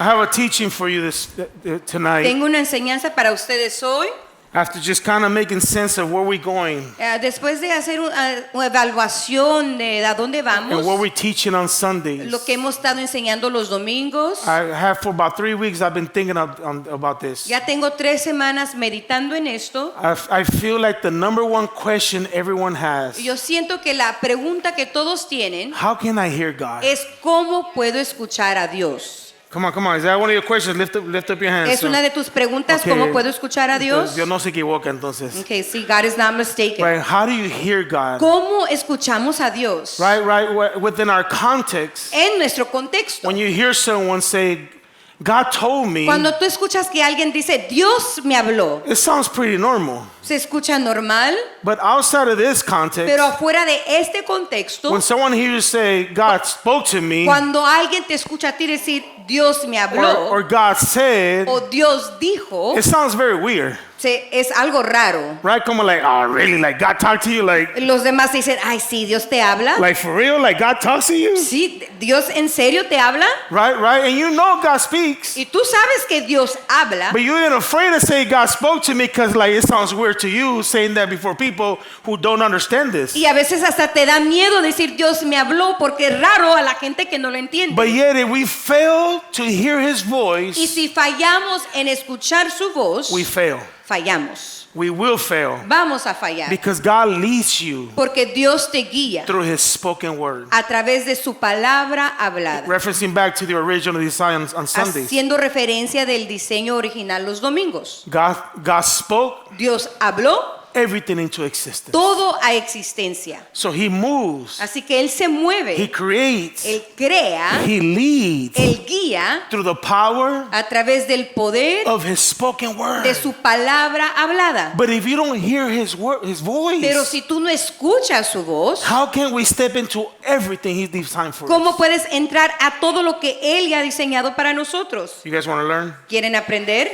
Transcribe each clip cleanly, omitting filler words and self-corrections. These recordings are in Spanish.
I have a teaching for you tonight. Tengo una enseñanza para ustedes hoy. After just kind of making sense of where we're going Después de hacer una evaluación de a dónde vamos, and what we're teaching on Sundays. lo que hemos estado enseñando los domingos. I have for about 3 weeks I've been thinking about this. Ya tengo 3 semanas meditando en esto. I feel like the number one question everyone has, Yo siento que la pregunta que todos tienen how can I hear God? es ¿cómo puedo escuchar a Dios? Come on. Is that one of your questions? Lift up your hands. Es una de tus preguntas, Okay. ¿cómo puedo escuchar a Dios? Dios no se equivoca entonces. Okay, see, God is not mistaken. Right? How do you hear God? ¿Cómo escuchamos a Dios? Right. Within our context, En nuestro contexto. when you hear someone say, God told me, Cuando tú escuchas que alguien dice, Dios me habló, it sounds pretty normal. se escucha normal, But outside of this context, pero afuera de este contexto, when someone hears you say, God spoke to me, cuando alguien te escucha a ti decir, Dios me habló, or God said, o Dios dijo, it sounds very weird. es algo raro. Right? Como like, oh, really? Like God talked to you? Like Los demás dicen, ay, sí, Dios te habla. for real? Like God talks to you? Sí, Dios en serio te habla. Right? And you know God speaks. Y tú sabes que Dios habla, But you're afraid to say God spoke to me because like it sounds weird to you saying that before people who don't understand this. y a veces hasta te da miedo decir Dios me habló porque es raro a la gente que no lo entiende. But yet if we fail to hear his voice, Y si fallamos en escuchar su voz, we fail. fallamos. We will fail Vamos a fallar. because God leads you Porque Dios te guía through his spoken word. a través de su palabra hablada. Referencing back to the original design on Sundays. Haciendo referencia del diseño original los domingos. God spoke Dios habló everything into existence. todo a existencia. So he moves, Así que Él se he mueve, creates, Él crea, he leads Él guía through the power a través del poder of his spoken word. de su palabra hablada. But if you don't hear his voice, Pero si tú no escuchas su voz, how can we step into everything he's designed for ¿cómo us? puedes entrar a todo lo que Él ya ha diseñado para nosotros? You guys want to learn? ¿Quieren aprender?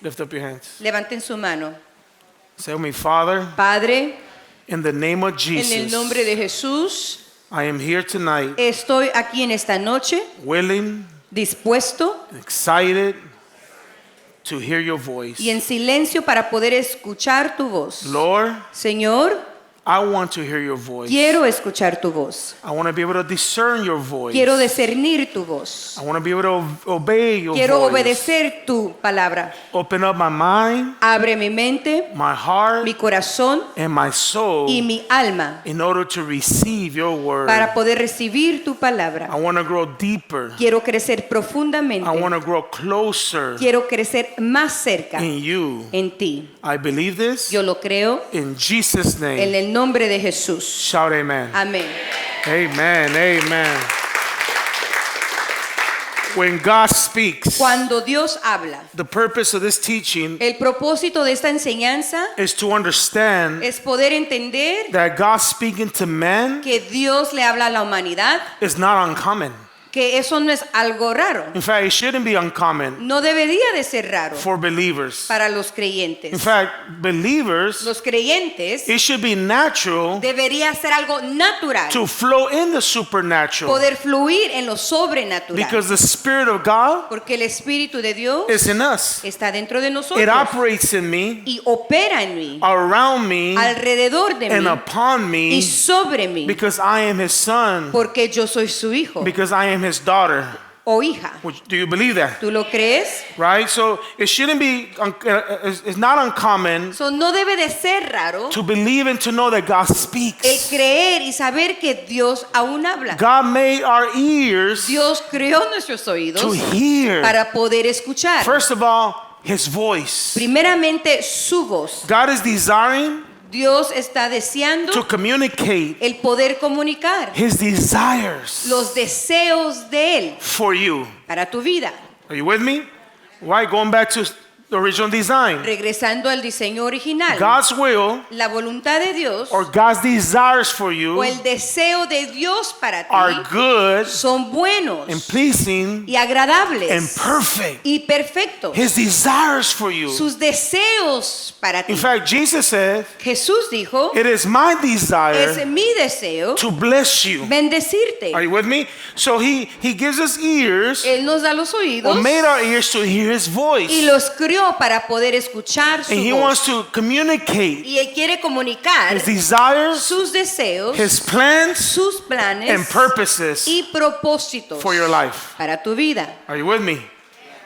Lift up your hands. Levanten su mano. Say with me, Father, Padre, in the name of en el Jesus, nombre de Jesús, I am here tonight, estoy aquí en esta noche willing, dispuesto excited to hear your voice. y en silencio para poder escuchar tu voz. Lord, Señor, I want to hear your voice. quiero escuchar tu voz. I want to be able to discern your voice. Quiero discernir tu voz. I want to be able to obey your Quiero voice. obedecer tu palabra. Open up my mind, Abre mi mente, my heart, mi corazón and my soul y mi alma in order to receive your word. para poder recibir tu I palabra. want to grow deeper. Quiero crecer profundamente. I want to grow closer Quiero crecer más cerca in you. en ti. I believe this Yo lo creo in Jesus' en name. el nombre de Jesús. Shout amen. Amén. Amen. When God speaks, Cuando Dios habla, the purpose of this teaching el propósito de esta enseñanza is to understand es poder entender that God speaking to men que Dios le habla a la humanidad, is not uncommon. que eso no es algo raro. In fact, it shouldn't be uncommon No debería de ser raro for believers. para los creyentes. In fact, believers, Los creyentes it should be natural debería ser algo natural, to flow in the supernatural poder fluir en lo sobrenatural, because the Spirit of God porque el Espíritu de Dios is in us. está dentro de It nosotros operates in me, y opera en mí, around me, alrededor de and mí upon y me sobre mí, because I am His son, porque yo soy su hijo because I am His daughter. o hija. Do you believe that? ¿Tú lo crees? Right? So it shouldn't be, it's not uncommon So, no debe de ser raro to believe and to know that God el speaks. creer y saber que Dios aún habla. God made our ears Dios creó nuestros oídos to hear. para poder escuchar. First of all, His voice. Primeramente, su voz. God is desiring Dios está deseando to communicate el poder comunicar His desires los deseos de Él for you. para tu vida. Are you with me? Right? Going back to the original design. Regresando al diseño original. God's will La voluntad de Dios or God's desires for you o el deseo de Dios para are ti good son buenos and pleasing y agradables and perfect. y perfectos. His desires for you. Sus deseos para ti. In fact, Jesus said, Jesús dijo, it is my es desire mi deseo to bless you. bendecirte. Are you with me? So he gives us ears, Él nos da los or oídos made our ears to hear his voice. y los crió para poder escuchar su And he voz. wants to communicate Y Él quiere comunicar his desires, sus deseos, his plans, sus planes and purposes y propósitos for your life. para tu vida. Are you with me?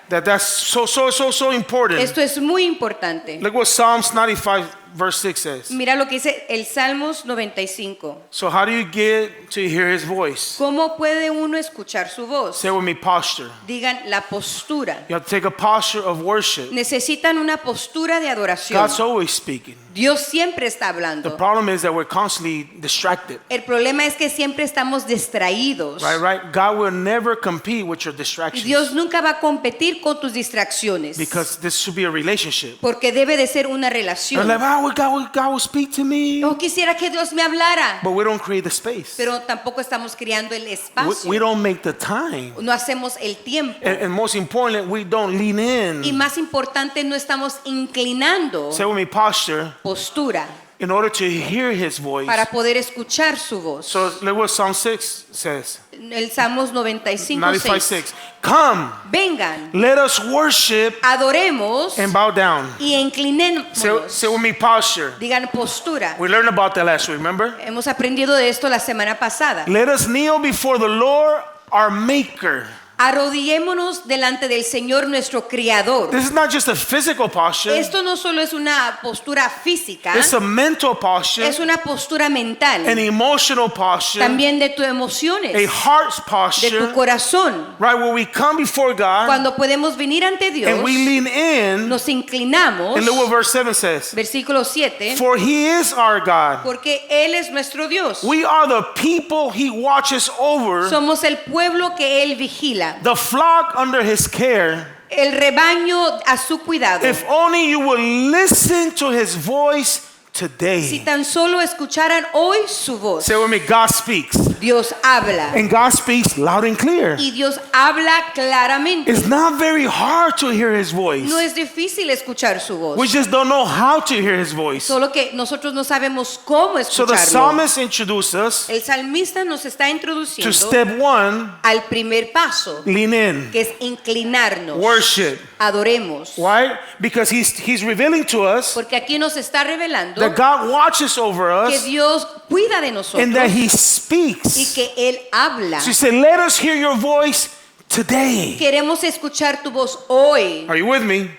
That's so important. Esto es muy importante. Look what Psalms 95 verse 6 says. Mira lo que dice el Salmos 95. So how do you get to hear his voice? ¿Cómo puede uno escuchar su voz? Say with me, posture. Digan la postura. You have to take a posture of worship. Necesitan una postura de adoración. God's always speaking. Dios siempre está The hablando. problem is that we're constantly distracted. El problema es que siempre estamos distraídos. Right? God will never compete with your Y distractions. Dios nunca va a competir con tus distracciones. Because this should be a relationship. Porque debe de ser una We're relación. like, God will speak to me. Yo quisiera que Dios me hablara. But we don't create the space. Pero tampoco estamos creando el We espacio. don't make the time. No hacemos el tiempo. And most importantly, we don't lean Y in. más importante, no estamos inclinando Say with me, posture, postura in order to hear his voice. para poder escuchar su voz. So look what Psalm 6 says. El Salmos 95, 95 6. 6. Come, Vengan, let us worship adoremos and bow down. y inclinémonos. Say with me, posture. Digan postura. We learned about that last week, remember? Hemos aprendido de esto la semana pasada. Let us kneel before the Lord, our Maker. Arrodillémonos delante del Señor nuestro Creador. This is not just a physical posture. Esto no solo es una postura física, It's a mental posture, es una postura mental, an emotional posture, también de tus a emociones, heart's de tu posture, corazón. right? Where we come before God Cuando podemos venir ante Dios, and we lean in. nos inclinamos. And look what verse 7 says. Versículo 7. For he is our God. Porque Él es nuestro Dios. We are the people he watches over, Somos el pueblo que Él vigila, the flock under his care. el rebaño a su cuidado. If only you would listen to his voice Si today. tan solo escucharan hoy su voz. Say with me, God speaks. Dios habla. And God speaks loud and clear. Y Dios habla claramente. It's not very hard to hear his voice. No es difícil escuchar su voz. We just don't know how to hear his voice. Solo que nosotros no sabemos cómo So the escucharlo. psalmist introduced us El salmista nos está to introduciendo step 1, al primer paso, lean in, que es inclinarnos. worship. Adoremos. Why? Because he's revealing to us Porque aquí nos está revelando that God watches over que us Dios cuida de nosotros and that he y speaks. que Él habla. So he said, let us hear your voice today. Queremos escuchar tu voz hoy. Are you with me?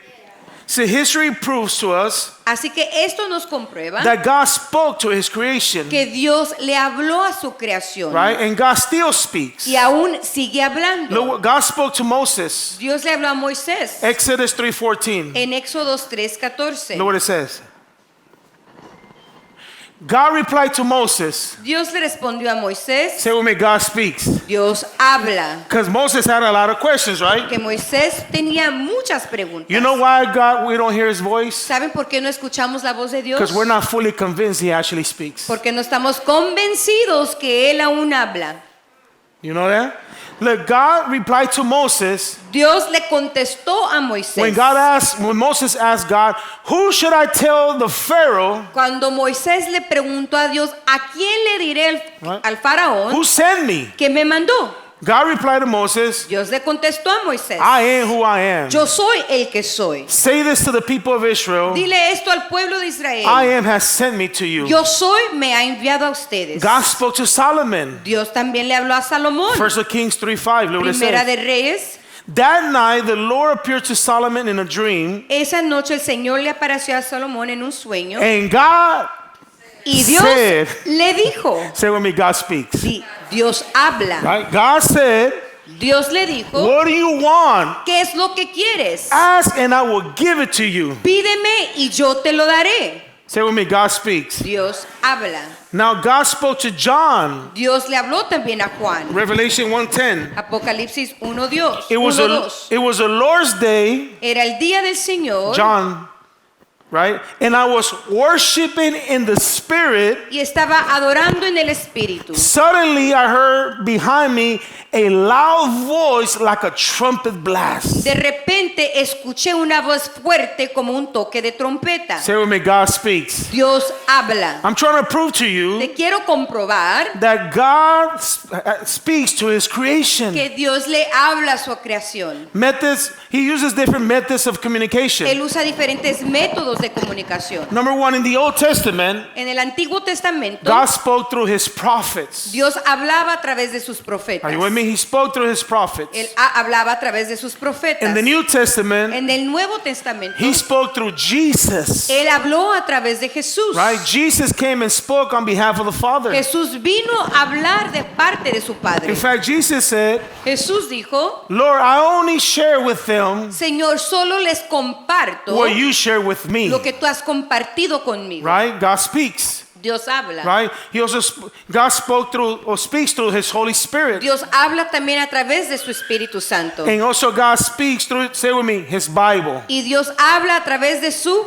So history proves to us Así que esto nos comprueba that God spoke to his creation, que Dios le habló a su creación right? And God still speaks. y aún sigue Look, hablando. what God spoke to Moses, Dios le habló a Moisés Exodus 3:14. en Éxodo 3:14. Look what it says. God replied to Moses. Dios le respondió a Moisés, Say with me, God speaks. Dios habla. Because Moses had a lot of questions, right? Que Moisés tenía muchas preguntas. You know why God we don't hear his voice? ¿Saben por qué no escuchamos la voz de Dios? Because we're not fully convinced he actually speaks. Porque no estamos convencidos que Él aún habla. You know that? Look, God replied to Moses Dios le contestó a Moisés. when Moses asked God, who should I tell the Pharaoh Cuando Moisés le preguntó a Dios, ¿a quién le diré What? al faraón who sent me? que me mandó? God replied to Moses, Dios le contestó a Moisés, I am who I am. yo soy el que soy. Say this to the people of Israel, Dile esto al pueblo de Israel. I am has sent me to you. Yo soy me ha enviado a ustedes. God spoke to Solomon. Dios también le habló a Salomón. First of Kings 3:5. Look what it Primera says. de Reyes. That night the Lord appeared to Solomon in a dream, Esa noche el Señor le apareció a Salomón en un sueño and God y Dios said, le dijo, say with me, God speaks. Dios habla. Right? God said, Dios le dijo, what do you want? ¿qué es lo que quieres? Ask and I will give it to you. Pídeme y yo te lo daré. Say with me, God speaks. Dios habla. Now God spoke to John, Dios le habló también a Juan. Revelation 1:10. Apocalipsis 1, Dios. It was 1:2. it was the Lord's day, Era el día del Señor. John, right? And I was worshiping in the spirit. Y estaba adorando en el Espíritu. Suddenly I heard behind me a loud voice like a trumpet blast. De repente escuché una voz fuerte como un toque de trompeta. Say with me, God speaks. Dios habla. I'm trying to prove to you Te quiero comprobar that God speaks to his creation. que Dios le habla a su creación. Methods, he uses different methods of communication. Él usa diferentes métodos de comunicación. Number one, in the Old Testament, En el Antiguo Testamento, God spoke through his prophets. Dios hablaba a través de sus profetas. Are you with me? He spoke through his prophets. Él hablaba a través de sus profetas. In the New Testament, En el Nuevo Testamento, he spoke through Jesus. Él habló a través de Jesús. Right? Jesus came and spoke on behalf of the Father. Jesús vino a hablar de parte de su Padre. In fact, Jesus said, Jesús dijo, Lord, I only share with them Señor, solo les comparto what you share with me. lo que tú has compartido conmigo. Right? God speaks. Dios habla. Right? He also God spoke through or speaks through his Holy Spirit. Dios habla también a través de su Espíritu Santo. And also God speaks through, say with me, his Bible. Y Dios habla a través de su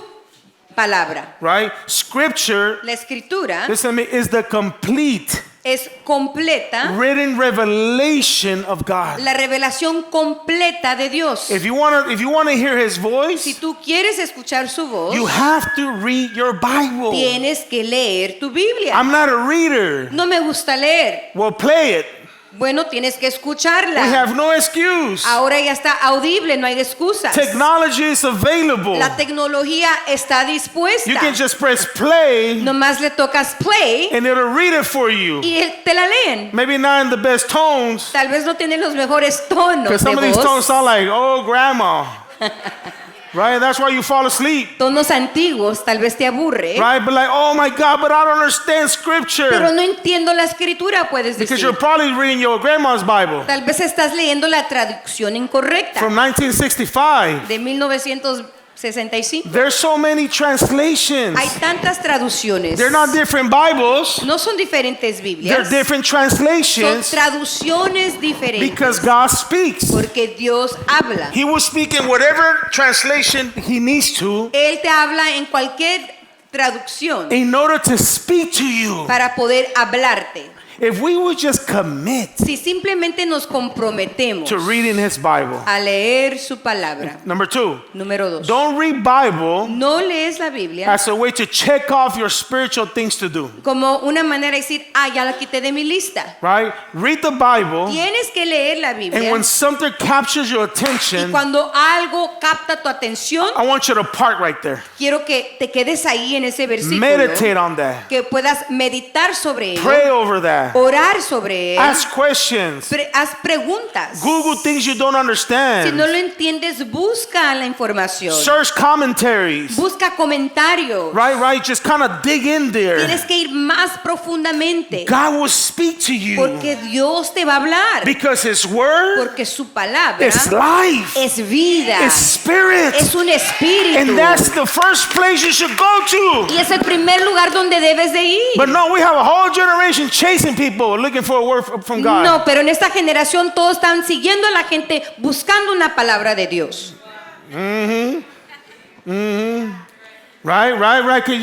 palabra. Right? Scripture, La Escritura listen to me, is the complete es completa, written revelation of God. la revelación completa de Dios. If you want to hear his Si voice, tú quieres escuchar su voz, you have to read your Bible. tienes que leer tu Biblia. I'm not a reader. No me gusta leer. Well, play it. Bueno, tienes que We escucharla. have no excuse. Ahora ya está audible, no hay excusas. Technology is available. La tecnología está dispuesta. You can just press play Nomás le tocas play and it'll read it for you. y te la leen. Maybe not in the best tones, Tal vez no tiene los mejores tonos because de some of these voz. tones sound like, oh, grandma. Right? That's why you fall asleep. Tonos antiguos, tal vez te aburre. Right? But like, oh my God, but I don't understand Pero scripture. no entiendo la escritura, puedes Because decir. you're probably reading your grandma's Bible Tal vez estás leyendo la traducción incorrecta from 1965. de 1965. There's so many translations. Hay tantas traducciones. They're not different Bibles. No son diferentes They're Biblias. different Son translations traducciones diferentes. because God speaks. Porque Dios habla. He will speak in whatever translation he needs to Él te habla en cualquier traducción in order to speak to you. para poder hablarte. If we would just commit Si simplemente nos comprometemos to reading his Bible. a leer su palabra. Number two, Número 2. don't read Bible No lees la Biblia as a way to check off your spiritual things to do. como una manera de decir, ya la quité de mi lista. Right? Read the Bible, Tienes que leer la and Biblia when something captures your y attention, cuando algo capta tu atención, I want you to park right there. quiero que te quedes ahí en ese versículo, Meditate on that. que puedas meditar sobre ello, Pray over that. orar sobre él, Ask questions. haz preguntas. Google things you don't Si no understand. lo entiendes, busca la información, Search commentaries. busca comentarios. Right. Just kind of dig in there. Tienes que ir más profundamente, God will speak to you porque Dios te va a hablar, because his word porque su palabra is life, es vida, it's spirit. es un espíritu, And that's the first place you should go to. y es el primer lugar donde debes de ir. But no, we have a whole generation chasing people looking for a word from God. No, pero en esta generación todos están siguiendo a la gente buscando una palabra de Dios. Right. Can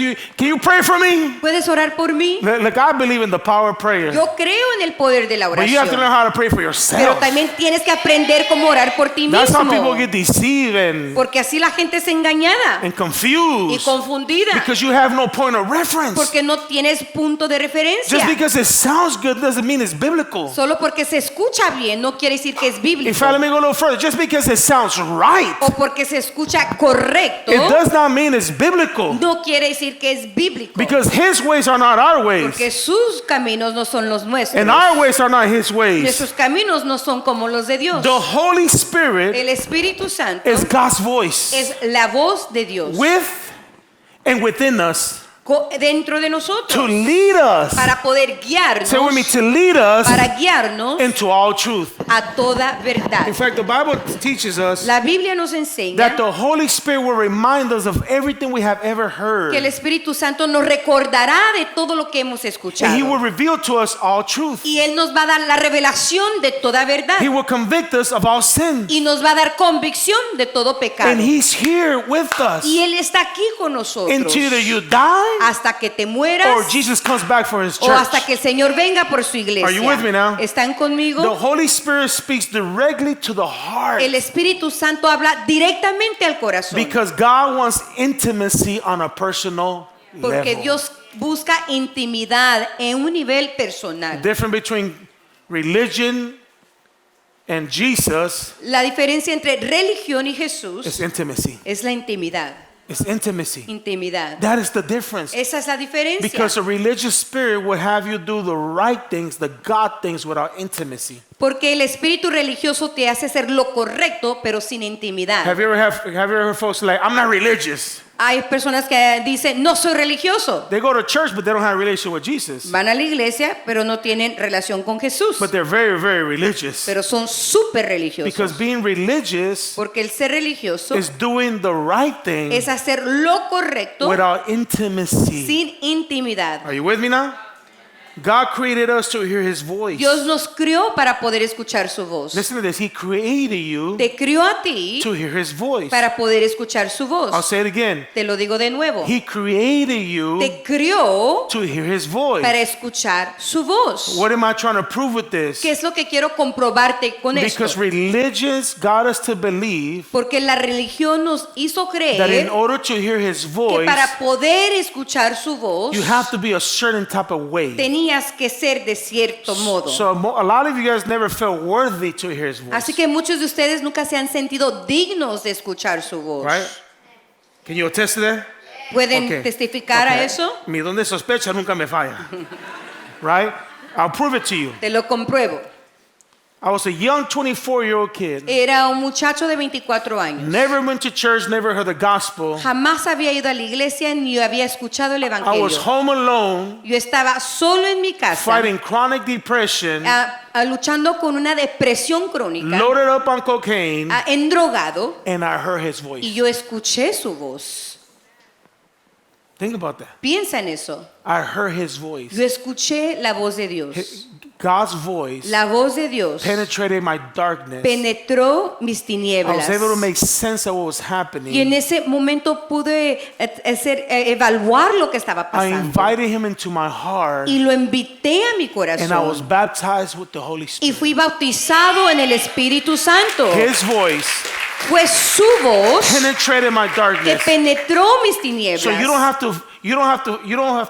you pray for me? ¿Puedes orar por mí? Look, I believe in the power of prayer. Yo creo en el poder de la But you have to learn oración, how to pray for pero yourself. también tienes que aprender cómo orar por ti That's how people mismo, get deceived and porque así la gente es engañada y confused confundida, because you have no point of reference. porque no tienes punto de referencia. Just because it sounds good doesn't mean it's biblical. Solo porque se escucha bien no quiere decir que es In bíblico, fact, let me go a little further. Just because it sounds right, o porque se escucha correcto it does not mean it's biblical. no quiere decir que es bíblico, Because his ways are not our ways, porque sus caminos no son los nuestros. and our ways are not his ways. Nuestros caminos no son como los de Dios. The Holy Spirit El Espíritu Santo is God's voice es la voz de Dios with and within us dentro de to nosotros lead us. para poder guiarnos, Say with me, to lead us para guiarnos into all truth. a toda verdad. In fact, the Bible teaches us La Biblia nos that enseña the Holy Spirit will remind us of everything we have ever heard. que el Espíritu Santo nos recordará de todo lo que hemos And He will escuchado. reveal to us all truth. Y Él nos va a dar la revelación de toda verdad. He will convict us of all sin. Y nos va a dar convicción de todo pecado. And He's here with us Y Él está aquí con nosotros. until either you die Hasta que te mueras or Jesus comes back for His o hasta church. que el Señor venga por su iglesia. Are you with me now? ¿Están The conmigo? Holy Spirit speaks directly to the heart El Espíritu Santo habla directamente al corazón. because God wants intimacy on a personal Porque level. Dios busca intimidad en un nivel personal. The difference between religion and Jesus La diferencia entre religión y Jesús is intimacy. es la intimidad. It's intimacy. Intimidad. That is the difference. Esa es la diferencia. Because a religious spirit will have you do the right things, the God things, without intimacy. Porque el espíritu religioso te hace hacer lo correcto, pero sin intimidad. Have you ever heard folks like, I'm not religious? Hay personas que dicen, no soy religioso. They go to church, but they don't have a relationship with Jesus. Van a la iglesia, pero no tienen relación con Jesús. But they're very, very religious. Pero son súper Because religiosos. being religious Porque el ser religioso is doing the right thing es hacer lo correcto without intimacy. sin intimidad. Are you with me now? God created us to hear His voice. Dios nos crió para poder escuchar su voz. Listen to this. He created you Te crió a ti to hear His voice. para poder escuchar su I'll voz. say it again. Te lo digo de nuevo. He created you Te crió to hear His voice. para escuchar su voz. What am I trying to prove with this? ¿Qué es lo que quiero comprobarte con esto? Because religions got us to believe Porque la religión nos hizo that creer in order to hear His que voice, para poder escuchar su voz you have to be a certain type of way. tenías que ser de cierto modo. So a lot of you guys never felt worthy to hear His voice. Así que muchos de ustedes nunca se han sentido dignos de escuchar su voz. Right? Can you attest to that? ¿Pueden Okay. testificar Okay. a eso? Mi don de sospecha nunca me falla. Right? I'll prove it to you. Te lo compruebo. I was a young 24-year-old kid. Era un muchacho de 24 años. Never went to church, never heard the gospel. Jamás había ido a la iglesia ni había escuchado el I was evangelio. home alone, Yo estaba solo en mi casa, fighting chronic depression, luchando con una depresión crónica, loaded up on cocaine, endrogado, and I heard His voice. y yo escuché su voz. Think about that. Piensa en eso. I heard His voice. Yo escuché la voz de Dios. God's voice La voz de Dios penetrated my darkness. penetró mis I tinieblas. was able to make sense of what was Y en happening. ese momento pude evaluar lo que estaba I pasando. invited Him into my heart, Y lo invité a mi and I was corazón. baptized with the Holy Y Spirit. fui bautizado en el Espíritu Santo. His voice Fue su voz penetrated my que darkness. penetró mis tinieblas. So you don't have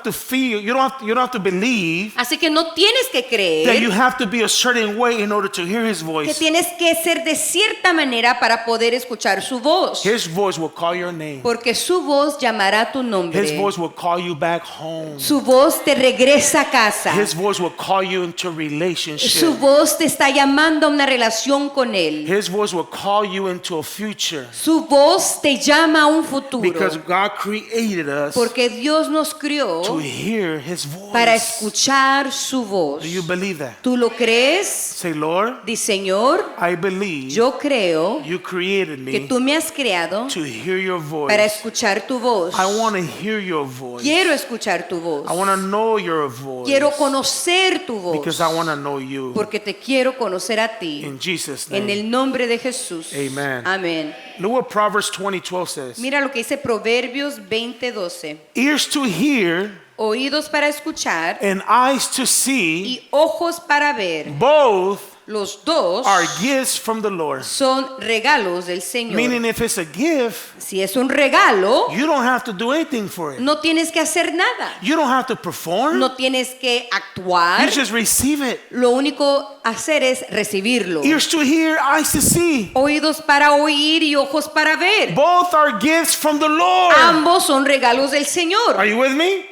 to feel, you don't have to believe Así que no tienes que that you creer have to be a certain way in order to hear His que voice. tienes que ser de cierta manera para poder escuchar su voz. His voice will call your name. Porque su voz llamará tu His nombre. voice will call you back home. Su voz te regresa a casa. His voice will call you into Su relationship. voz te está llamando a una relación con Él. His voice will call you into a future. Su voz te llama a un futuro. Because God created us Porque Dios nos to crió hear His para voice. escuchar su voz. Do you believe that? ¿Tú lo crees? Say, Lord, Di, Señor, I believe yo creo you created que me tú me has creado to hear your para voice. escuchar tu voz. I want to hear your voice. Quiero escuchar tu voz. I want to know your voice. Quiero conocer tu voz. Because I want to know you. Porque te quiero conocer a ti. In Jesus' En name. el nombre de Jesús. Amen. Amén. Look what Proverbs 20:12 says. Mira lo que dice Proverbios 20:12. Ears to hear Oídos para escuchar and eyes to see, y ojos para ver. both Los dos are gifts from the Lord. son regalos del Señor. Meaning if it's a gift, Si es un regalo, you don't have to do anything for it. no tienes que hacer nada. You don't have to perform. No tienes que You actuar. just receive it. Lo único hacer es recibirlo. Ears to hear, eyes to see. Oídos para oír y ojos para ver. Both are gifts from the Lord. Ambos son regalos del Señor. Are you with me?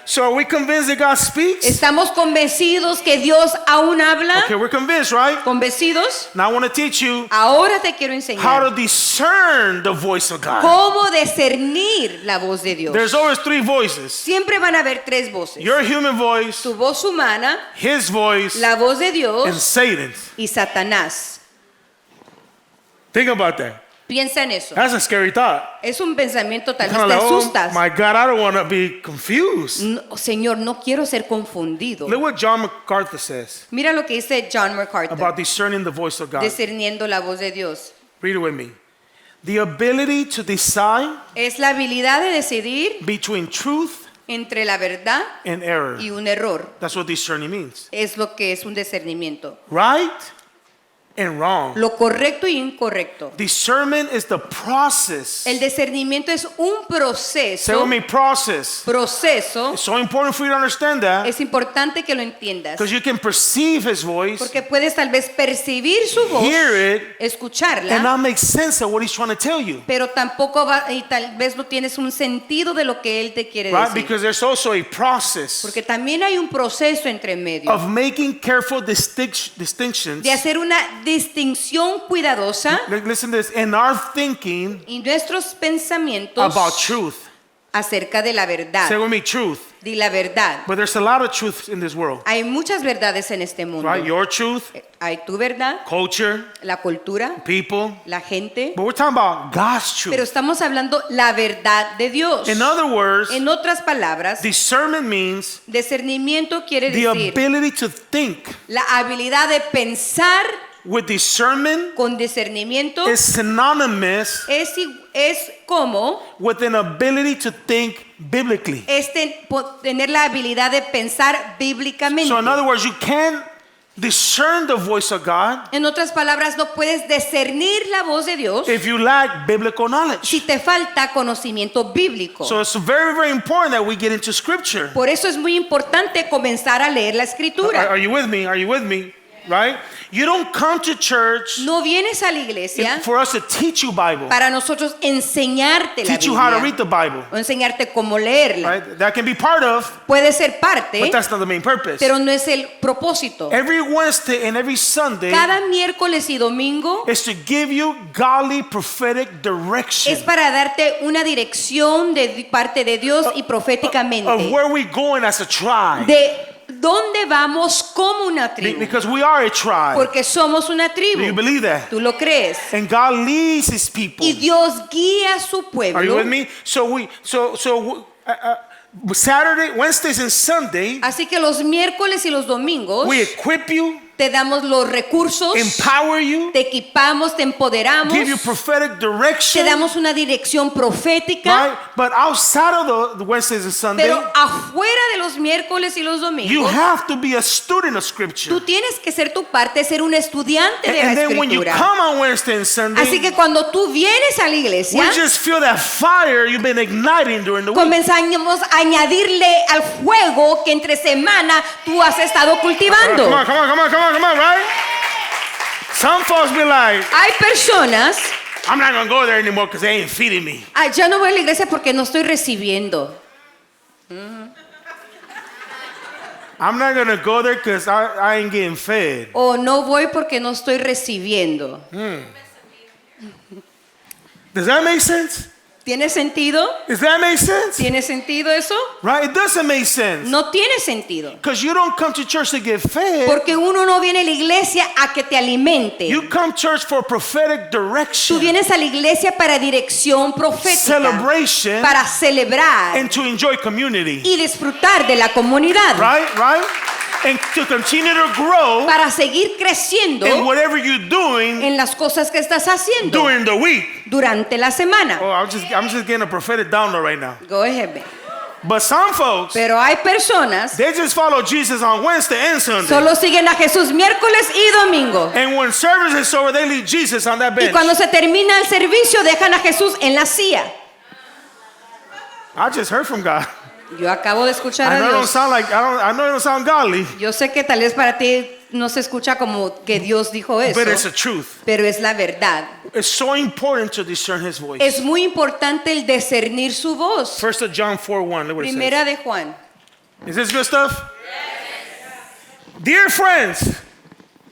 So are we convinced that God speaks? ¿Estamos convencidos que Dios aún habla? Okay, we're convinced, right? ¿Convencidos? Now I want to teach you Ahora te quiero how enseñar to discern the voice of God. cómo discernir la voz de Dios. There's always three voices. Siempre van a haber tres voces. Your human voice, Tu voz humana, his voice, la voz de and Dios Satan's. y Satanás. Think about that. Piensa en eso. That's a scary thought. Es un pensamiento, tal vez Kind te of like, oh asustas. my God, I don't want to be confused. No, Señor, no quiero ser confundido. Look what John MacArthur says Mira lo que dice John MacArthur, about discerning the voice of God. discerniendo la voz de Dios. Read it with me. The ability to decide Es la habilidad de decidir between truth entre la verdad and error. y un error. That's what discerning means. Es lo que es un discernimiento. Right and wrong. Lo correcto y incorrecto. Discernment is the process. El discernimiento es un Say with proceso. me, process. Proceso. It's so important for you to understand that Es importante que lo entiendas. because you can perceive his voice, Porque puedes tal vez percibir su voz, hear it, and escucharla, not make sense of what he's trying to tell you. pero tampoco va, y tal vez no tienes un sentido de lo que él te quiere Right? decir. Because there's also a process Porque también hay un proceso entre medio of making careful distinctions. de hacer una distinción cuidadosa Listen to this. In our thinking y nuestros pensamientos about truth. acerca de la verdad. Say with me, truth. Di la verdad. But there's a lot of truth in this world. Hay muchas verdades en este mundo. Right? Your truth, Hay tu verdad, culture, la cultura, people. la gente, But we're talking about God's pero truth. estamos hablando la verdad de Dios. In other words, En otras palabras, discernment means discernimiento quiere the decir ability to think la habilidad de pensar with discernment con discernimiento. is synonymous Es como with an ability to think biblically. tener la habilidad de pensar bíblicamente. So in other words, you can't discern the voice of God En otras palabras, no puedes discernir la voz de Dios if you lack biblical knowledge. si te falta conocimiento bíblico. So it's very, very important that we get into scripture. Por eso es muy importante comenzar a leer la escritura. Are you with me? Are you with me? Right? You don't come to church No vienes a la iglesia for us to teach you Bible, para nosotros enseñarte la teach you how to read Biblia the Bible. o enseñarte cómo leerla. Right? That can be part of, Puede ser parte, but that's not the main purpose. pero no es el propósito. Every Wednesday and every Sunday Cada miércoles y domingo is to give you godly prophetic direction es para darte una dirección de parte de Dios y of proféticamente where we're going as a tribe. de dónde vamos como una tribu, Because we are a tribe. porque somos una Do you tribu. believe that? ¿Tú lo crees? And God leads his people. Y Dios guía a su Are you pueblo. with me? Saturday, Wednesdays, and Sunday, Así que los miércoles y los domingos we equip you, te damos los recursos, empower you, te equipamos, te empoderamos, give you prophetic te direction. damos una dirección profética, Right? But outside of the Wednesdays and Sunday, pero afuera de los miércoles y los you domingos, have to be a student of Scripture. tú tienes que ser tu parte, ser un estudiante de la And then when you escritura. come on Wednesday and Así Sunday, que cuando tú vienes a la we iglesia, just feel that fire you've been igniting during the week. comenzamos a añadirle al fuego que entre semana tú has estado cultivando. Come on, right? Some folks be like, Hay personas, I'm not going to go there anymore because they ain't feeding me. ya no voy a la iglesia porque no estoy recibiendo. I'm not going to go there because I ain't getting fed. O no voy porque no estoy recibiendo. Does that make sense? ¿Tiene sentido? Does that make sense? ¿Tiene sentido eso? Right? It doesn't make sense. No tiene sentido. Because you don't come to church to get fed. Porque uno no viene a la iglesia a que te alimente. You come to church for prophetic Tú direction, vienes a la iglesia para dirección profética, celebration, para celebrar and to enjoy community. y disfrutar de la comunidad, Right? And to continue to grow para seguir creciendo in whatever you're doing en las cosas que estás haciendo during the week. durante la semana. Oh, I'm just getting a prophetic download right now. Go ahead. But some folks, Pero hay personas they just follow Jesus on Wednesday and Sunday. solo siguen a Jesús miércoles y domingo. And when service is over, they leave Jesus on that Y bench. cuando se termina el servicio dejan a Jesús en la silla. I just heard from God. Yo acabo de escuchar I a know it don't Dios. sound like I know it don't sound godly, Yo sé que tal vez para ti no se escucha como que Dios dijo eso, but it's the truth. pero es la verdad. It's so important to discern His voice. Es muy importante el discernir su voz. 1 John 4:1. Look what it says. Primera de Juan Is this good stuff? Dear friends,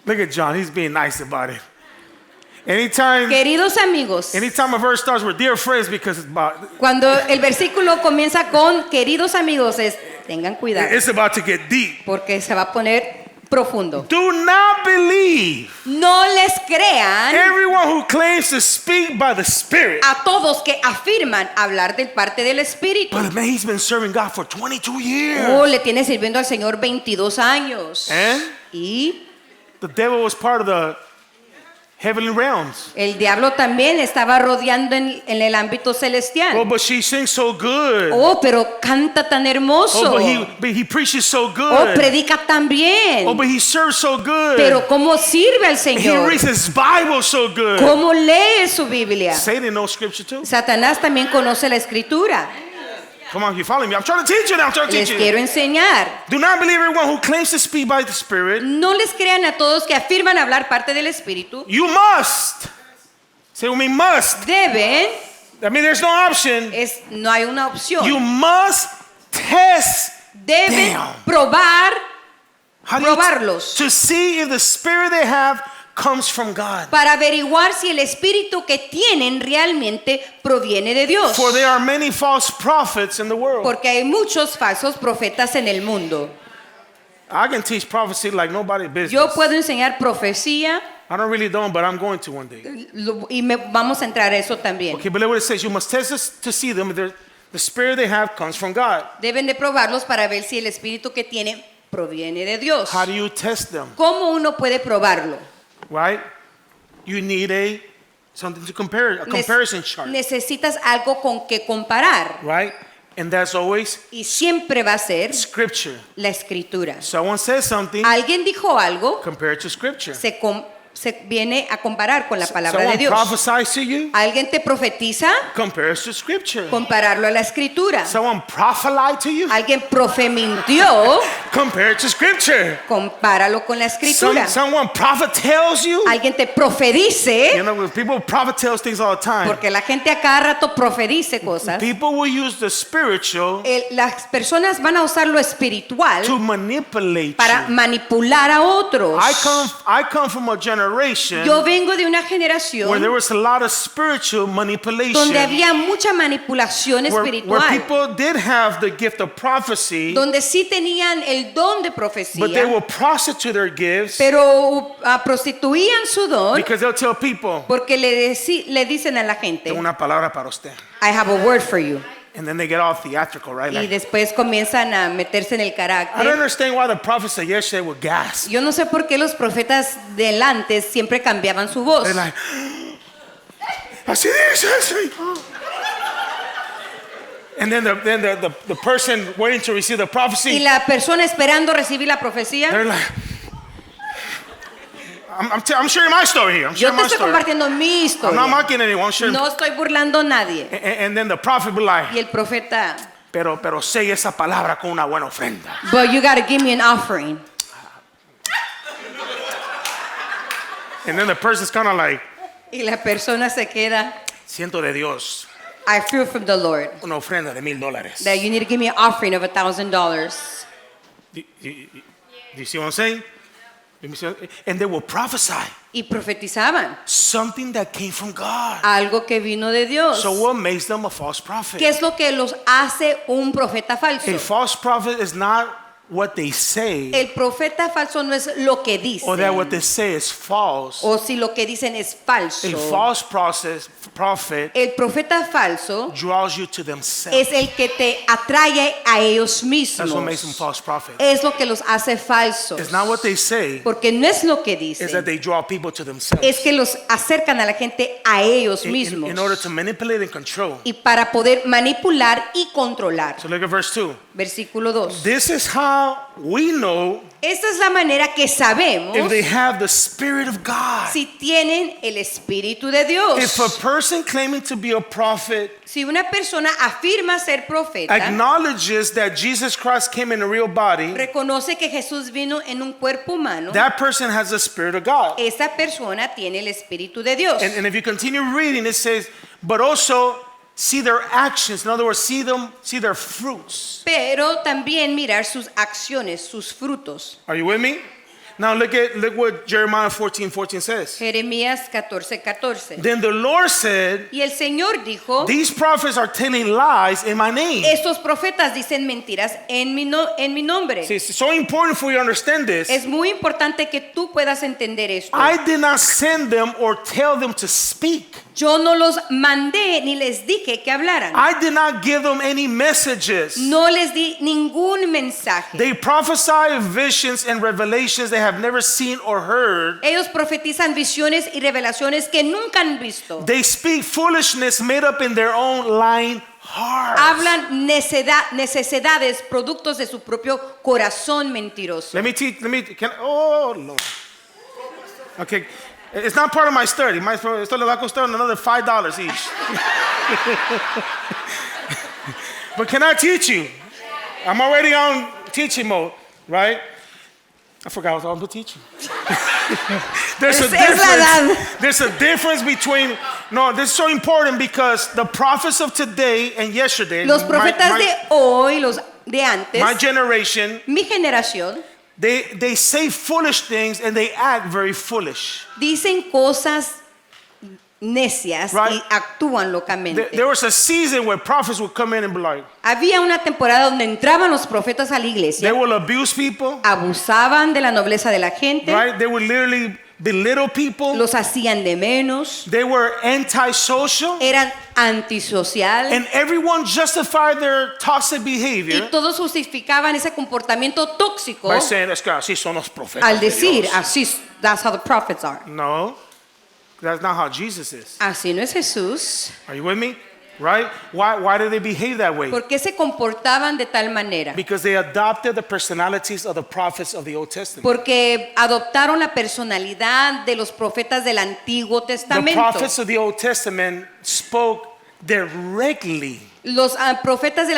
look at John, he's being nice about it. Anytime Queridos amigos, a verse starts with dear friends, because it's about, cuando el versículo comienza con queridos amigos, tengan cuidado, it's about to get deep. porque se va a poner profundo. Do not believe No les crean everyone who claims to speak by the Spirit. a todos que afirman hablar de parte del Espíritu. But man, he's been serving God for 22 years. Oh, le tiene sirviendo al Señor 22 años. And Y the devil was part of the heavenly realms. el diablo también estaba rodeando en el ámbito Oh, celestial. but she sings so good. Oh, pero canta tan hermoso. Oh, but he preaches so Oh, good. predica tan bien. Oh, but he serves so good. Pero cómo sirve al He Señor. reads his Bible so good. Cómo lee su Biblia. Satan knows scripture too. Satanás también conoce la escritura. Come on, you following me? I'm trying to teach you now. I'm trying to Les teach you. quiero enseñar. Do not believe everyone who claims to speak by the Spirit. No les crean a todos que afirman hablar parte del Espíritu. You must. Say with me, must. Deben, I mean, there's no option. no hay una opción. You must test Deben them. probar How do you probarlos. to see if the spirit they have comes from God. para averiguar si el espíritu que tienen realmente proviene de Dios. For there are many false prophets in the world. Porque hay muchos falsos profetas en el mundo. I can teach prophecy like nobody's business. Yo puedo enseñar profecía I don't really know, but I'm going to one day. vamos a entrar a eso también. Okay, but look what it says. You must test us to see them. The spirit they have comes from God. Deben de probarlos para ver si el espíritu que tienen proviene de Dios. How do you test them? ¿Cómo uno puede probarlo? Right? You need something to compare, a comparison chart. Necesitas algo con que comparar. Right? And that's always Y siempre va a ser scripture. la escritura. Someone says something, Alguien dijo algo, compare it to scripture. se viene a comparar con la palabra de Someone Dios. prophesies to you, Alguien te profetiza, compare it to scripture. compararlo a la escritura. Someone prophesied to you, Alguien profemintió, compare it to scripture. compáralo con la escritura. Someone prophet tells you. Alguien te profedice, You know, people prophet tells things all the time. porque la gente a cada rato profedice cosas. People will use the spiritual Las personas van a usar lo espiritual to manipulate para you. manipular a otros. I come from a generation Yo vengo de una generación where there was a lot of spiritual manipulation, donde había mucha manipulación where espiritual, people did have the gift of prophecy, donde sí tenían el don de but they profecía, will prostitute their gifts pero prostituían su don because they'll tell people, porque le dicen a la gente, tengo una palabra para usted. I have a word for you. And then they get all theatrical, right? Y Like, después comienzan a meterse en el I don't carácter. understand why the prophets of yesterday would gasp. Yo no sé por qué los profetas del antes siempre cambiaban su voz. They're like, así dice el Señor. And then the person waiting to receive the Y prophecy, la persona esperando recibir la profecía. they're like, I'm sharing my story here. I'm Yo sharing te my estoy story. compartiendo mi I'm not historia. mocking anyone. I'm sharing. No estoy burlando a nadie. And then the prophet will like, Y el profeta, pero sella esa palabra con una buena ofrenda. but you gotta give me an offering. And then the person's kind of like, Y la persona se queda, siento de Dios I feel from the Lord una ofrenda de $1,000. that you need to give me an offering of $1,000. Do you see what I'm saying? And they will prophesy Y profetizaban something that came from God. algo que vino de Dios. So what makes them a false prophet? ¿Qué es lo que los hace un profeta A falso? false prophet is not what they say, El profeta falso no es lo que or that what they dicen, say is false. o si lo que dicen es falso. A false prophet El profeta falso draws you to themselves. es el que te atrae a ellos That's what makes them mismos. false prophets. Es lo que los hace falsos. It's not what they say, Porque no es lo que it's that dicen, they draw people to themselves. es que los acercan a la gente a ellos mismos. In order to manipulate and control. Y para poder manipular y controlar. So look at verse 2. Versículo 2. This is how we know Esta es la manera que sabemos if they have the Spirit of God. si tienen el Espíritu de Dios. If a person claiming to be a prophet Si una persona afirma ser profeta, acknowledges that Jesus Christ came in a real body, reconoce que Jesús vino en un cuerpo humano, that person has the Spirit of God. esa persona tiene el Espíritu de Dios. And if you continue reading, it says, but also see their actions. In other words, see their fruits. pero también mirar sus acciones, sus frutos. Are you with me? Now look what Jeremiah 14:14 says. Jeremías 14:14. Then the Lord said, Y el Señor dijo, these prophets are telling lies in my name. estos profetas dicen mentiras en mi nombre. See, it's so important for you to understand this. Es muy importante que tú puedas entender esto. I did not send them or tell them to speak. Yo no los mandé ni les dije que hablaran. I did not give them any messages. No les di ningún mensaje. They prophesy visions and revelations they have never seen or heard. Ellos profetizan visiones y revelaciones que nunca han visto. They speak foolishness made up in their own lying hearts. Hablan necesidades, productos de su propio corazón mentiroso. Oh, Lord. Okay, it's not part of my study. Esto le va a costar another $5 each. But can I teach you? I'm already on teaching mode, right? I forgot I was on the teaching. There's a difference between, no, this is so important because the prophets of today and yesterday, Los profetas de hoy, los de antes, my generation, mi generación, they say foolish things and they act very foolish. dicen cosas necias Right. y actúan locamente. There was a season where prophets would come in and be like, Había una temporada donde entraban los profetas a la they iglesia, will abuse people, abusaban de la nobleza de la gente, right? They would literally belittle people. los hacían de menos, They were antisocial. eran antisociales And everyone justified their toxic y behavior todos justificaban ese comportamiento tóxico by saying, es que así son los profetas al de decir, Dios. así, that's how the prophets are. No, that's not how Jesus is. Así no es Jesús. Are you with me? Right? Why do they behave that way? ¿Por qué se comportaban de tal manera? Because they adopted the personalities of the prophets of the Old Testament. Porque adoptaron la personalidad de los profetas del Antiguo The Testamento. prophets of the Old Testament spoke directly Los profetas del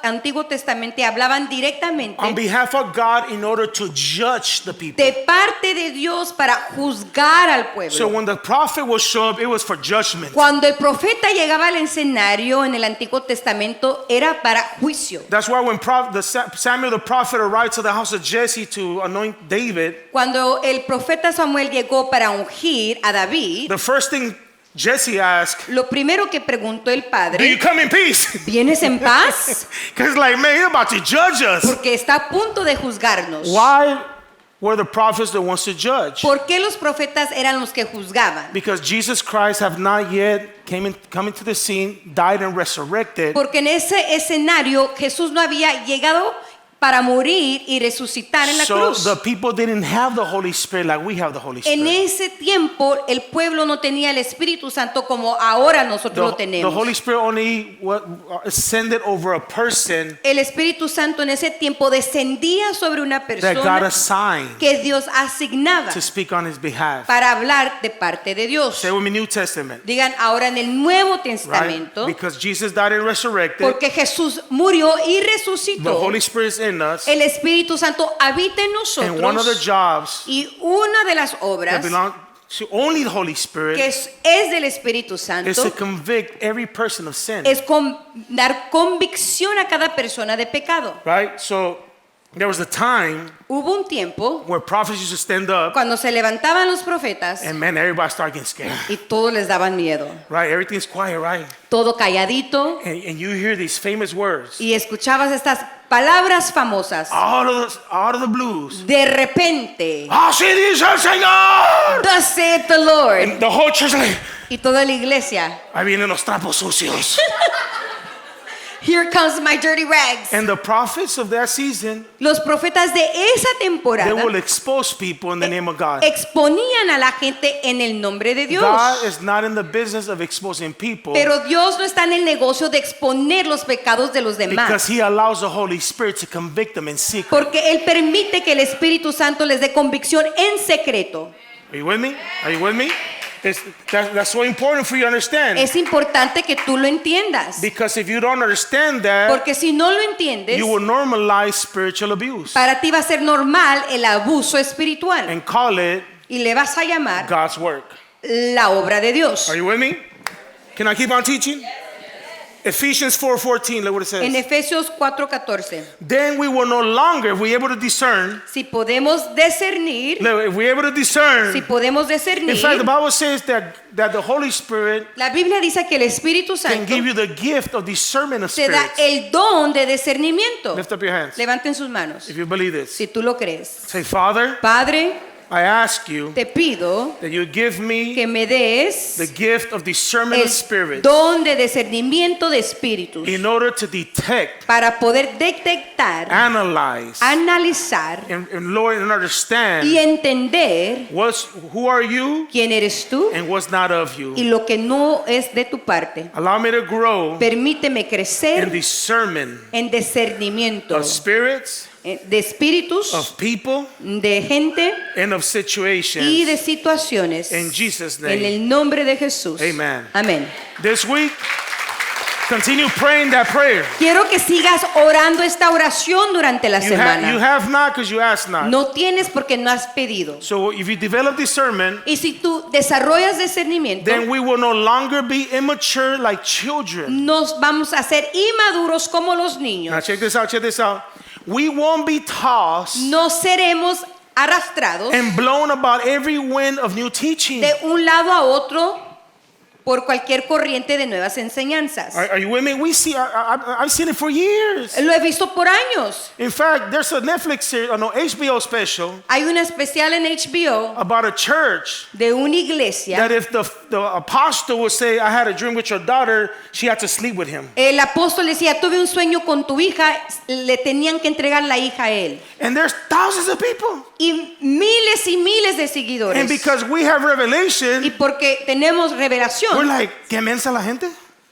Antiguo Testamento hablaban directamente on behalf of God in order to judge the people. de parte de Dios para juzgar al So pueblo. when the prophet would show up, it was for judgment. Cuando el profeta llegaba al escenario en el Antiguo Testamento era para juicio. That's why when Samuel the prophet arrived to the house of Jesse to anoint David, Cuando el profeta Samuel llegó para ungir a David, the first thing Jesse asked, lo primero que preguntó el do you padre, come in peace? ¿vienes en paz? Because like, man, you're about to judge us. Porque está a punto de juzgarnos. Why were the prophets the ones to judge? ¿Por qué los profetas eran los que juzgaban? Because Jesus Christ have not yet come into the scene, died and resurrected. Porque en ese escenario Jesús no había llegado para morir y resucitar en la So cruz. the people didn't have the Holy Spirit like we have the Holy En Spirit. ese tiempo el pueblo no tenía el Espíritu Santo como ahora nosotros lo The tenemos. Holy Spirit only ascended over a person El Espíritu Santo en ese tiempo descendía sobre una that God persona assigned que Dios asignaba to speak on his behalf. para hablar de parte de Dios. Say with me, New Testament. Digan ahora en el Nuevo Right? Testamento, Because Jesus died and resurrected. porque Jesús murió y The resucitó. Holy Spirit is in us. El Espíritu Santo habita en And one of the nosotros jobs y una de las that obras belong to only the Holy que Spirit es del Espíritu is to Santo convict every person of sin. es dar convicción a cada persona de pecado. Right? So there was a time Hubo un tiempo where prophets used to stand up cuando se levantaban los profetas and man, everybody started getting scared. y todos les daban miedo. Right? Everything's quiet, right? Todo calladito And you hear these famous words y escuchabas estas palabras famosas. out of the blues. De repente, Así dice el Señor. thus saith the Lord. And the whole church like, Y toda la iglesia, ahí vienen los trapos sucios. here comes my dirty rags. And the prophets of that season, Los profetas de esa they temporada will expose people in the name of God. exponían a la gente en el nombre de Dios. God is not in the business of exposing people Pero Dios no está en el negocio de exponer los pecados de los because demás. He allows the Holy Spirit to convict them in secret. Porque Él permite que el Espíritu Santo les dé convicción en secreto. Are you with me? Are you with me? That's so important for you to understand. Es importante que tú lo entiendas. Because if you don't understand that, Porque si no lo entiendes, you will normalize spiritual abuse para ti va a ser normal el abuso espiritual. and call it Y le vas a llamar God's work. la obra de Dios. Are you with me? Can I keep on teaching? Ephesians 4:14, look what it En says. Efesios 4:14. Then we will no longer, if we're able to discern, Si podemos discernir, look, if we're able to discern, si podemos in fact, the discernir, Bible says that the Holy Spirit la Biblia dice que el Espíritu can Santo give you the gift of discernment of te da spirits. el don de discernimiento. Lift up your hands Levanten sus manos if you believe this. si tú lo crees. Say, Father, Padre, I ask you te pido that you give me que me des the gift of discernment of el spirits don de discernimiento de espíritus in order to detect, para poder detectar, analyze, analizar and Lord, and understand y entender who are you quién eres tú and what's not of you. y lo que no es de tu parte. Allow me to grow Permíteme in crecer discernment en discernimiento of spirits, de espíritus, of people, de gente and of y situations. de situaciones. In Jesus' En name. el nombre de Jesús. Amen. Amén. This week, continue praying that prayer. Quiero que sigas orando esta oración durante la You semana. have not because you ask not. No tienes porque no has pedido. So if you develop discernment, Y si tú desarrollas discernimiento, then we will no longer be immature like children. nos vamos a hacer inmaduros como los Now niños. check this out, check this out. We won't be tossed No seremos arrastrados and blown about every wind of new teaching. de un lado a otro por cualquier corriente de nuevas enseñanzas. Are you with me? I've seen it for years. Lo he visto por años. In fact, there's a Netflix series, no, HBO special Hay una especial en HBO about a church de una iglesia. that if the apostle would say, I had a dream with your daughter, she had to sleep with him. El apóstol decía, tuve un sueño con tu hija, le tenían que entregar la hija a él. And there's thousands of people. Y miles de seguidores. And because we have Y revelation, porque tenemos we're revelación, like, ¿qué mensa la gente?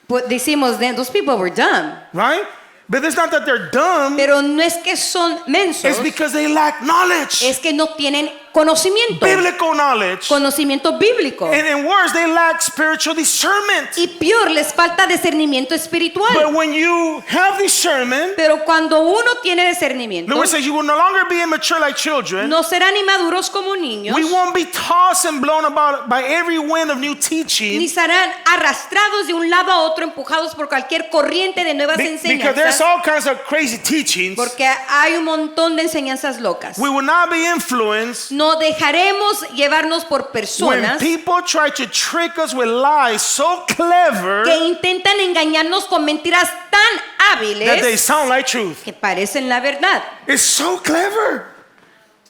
pues decimos, those people were dumb. Right? But it's not that they're dumb. Pero no es que son mensos, It's because they lack knowledge. es que no tienen conocimiento. Biblical knowledge. Conocimiento bíblico. And in words, they lack spiritual discernment. Y peor, les falta discernimiento But espiritual. when you have discernment, Pero cuando uno tiene the discernimiento, Lord says you will no longer be immature like children. no serán inmaduros como niños, We won't be tossed and blown about by every wind of new ni teaching. serán arrastrados de un lado a otro, empujados por cualquier corriente de nuevas Because there's enseñanzas, all kinds of crazy teachings. porque hay un montón de enseñanzas locas. We will not be influenced No dejaremos llevarnos por when personas people try to trick us with lies so clever que intentan engañarnos con mentiras tan that they hábiles sound like truth. que parecen la verdad. It's so clever.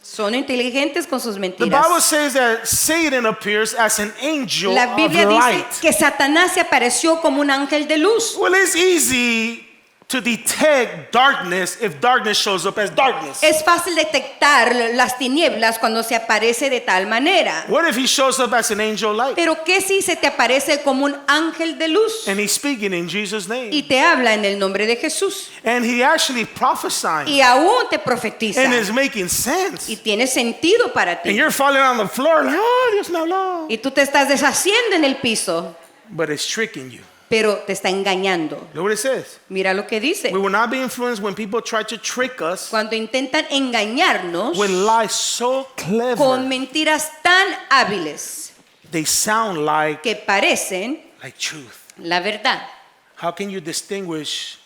Son inteligentes con sus The Bible mentiras. says that Satan appears as an angel La of Biblia dice light. que Satanás se apareció como un ángel de luz. Well, it's easy to detect darkness if darkness shows up as darkness. Es fácil detectar las tinieblas cuando se aparece de tal manera. What if he shows up as an angel of light Pero ¿qué si se te aparece como un ángel de luz and he's speaking in Jesus' y name? te habla en el nombre de Jesús And he actually prophesying y aún te profetiza and it's making sense. y tiene sentido para And ti? you're falling on the floor like, oh, Dios no habló. Y tú te estás deshaciendo en el piso, But it's tricking you. pero te está engañando. Look what it says. Mira lo que dice. We will not be influenced when people try to trick us Cuando intentan engañarnos with lies so con clever. mentiras tan hábiles They sound like que parecen truth. la verdad. How can you distinguish